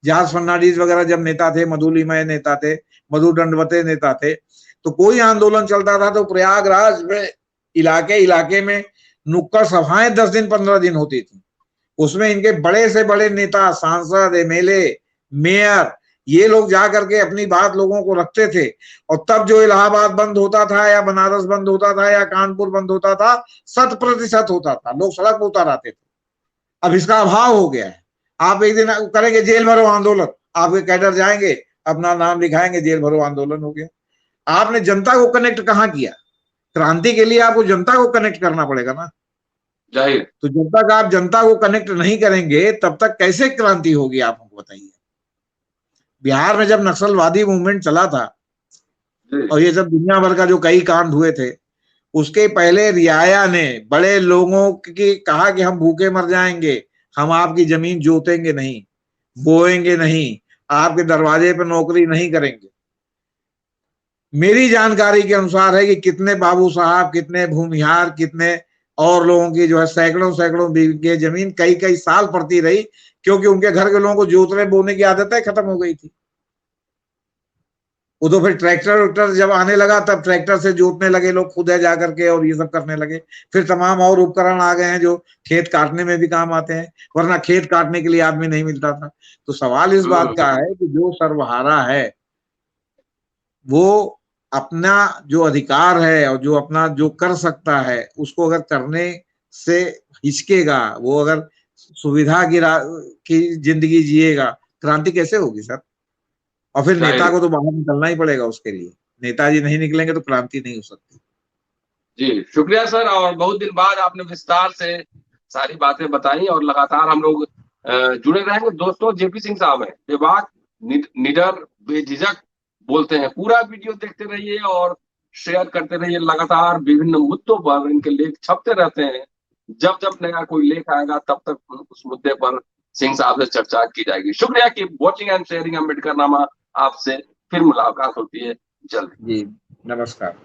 जॉर्ज फर्नांडीज वगैरह जब नेता थे, मधुलिमय नेता थे, मधु दंडवते नेता थे, तो कोई आंदोलन चलता था तो प्रयागराज में इलाके इलाके में नुक्कड़ सभाएं 10 दिन 15 दिन होती थी। उसमें इनके बड़े से बड़े नेता, सांसद, एमएलए, मेयर, ये लोग जाकर के अपनी बात लोगों को रखते थे। और तब जो इलाहाबाद बंद होता था या बनारस बंद होता था या कानपुर बंद होता था, 100% होता था, लोग सड़क पर उतर आते थे। अब इसका अभाव हो गया है। आप एक दिन करेंगे जेल भरो आंदोलन, आपके कैडर जाएंगे, अपना नाम लिखाएंगे, जेल भरो आंदोलन हो गया। आपने जनता को कनेक्ट कहां किया? क्रांति के लिए आपको जनता को कनेक्ट करना पड़ेगा ना, जाहिर। तो जब तक आप जनता को कनेक्ट नहीं करेंगे तब तक कैसे क्रांति होगी, आप हमको बताइए। बिहार में जब नक्सलवादी मूवमेंट चला था और ये सब दुनिया भर का जो कई कांड हुए थे, उसके पहले रियाया ने बड़े लोगों की कहा कि हम भूखे मर जाएंगे, हम आपकी जमीन जोतेंगे नहीं, बोएंगे नहीं, आपके दरवाजे पर नौकरी नहीं करेंगे। मेरी जानकारी के अनुसार है कि कितने बाबू साहब, कितने भूमिहार, कितने और लोगों की जो है सैकड़ों सैकड़ों बीघे जमीन कई कई साल पड़ती रही, क्योंकि उनके घर के लोगों को जोतने बोने की आदत खत्म हो गई थी। वो तो फिर ट्रैक्टर जब आने लगा तब ट्रैक्टर से जोतने लगे लोग खुद है जाकर के, और ये सब करने लगे। फिर तमाम और उपकरण आ गए हैं जो खेत काटने में भी काम आते हैं, वरना खेत काटने के लिए आदमी नहीं मिलता था। तो सवाल इस बात का है कि जो सर्वहारा है वो अपना जो अधिकार है और जो अपना जो कर सकता है उसको अगर करने से हिचकेगा, वो अगर सुविधा की जिंदगी जिएगा, क्रांति कैसे होगी सर? और फिर नेता को तो बाहर निकलना ही पड़ेगा उसके लिए। नेताजी नहीं निकलेंगे तो क्रांति नहीं हो सकती। जी शुक्रिया सर, और बहुत दिन बाद आपने विस्तार से सारी बातें बताई, और लगातार हम लोग जुड़े रहेंगे। दोस्तों, जेपी सिंह साहब है, बेबाक, निडर, बेझिझक बोलते हैं। पूरा वीडियो देखते रहिए और शेयर करते रहिए। लगातार विभिन्न मुद्दों पर इनके लेख छपते रहते हैं। जब जब नया कोई लेख आएगा तब तक उस मुद्दे पर सिंह साहब से चर्चा की जाएगी। शुक्रिया की वॉचिंग एंड शेयरिंग। अम्बेडकर नामा आपसे फिर मुलाकात होती है जल्द। जी नमस्कार।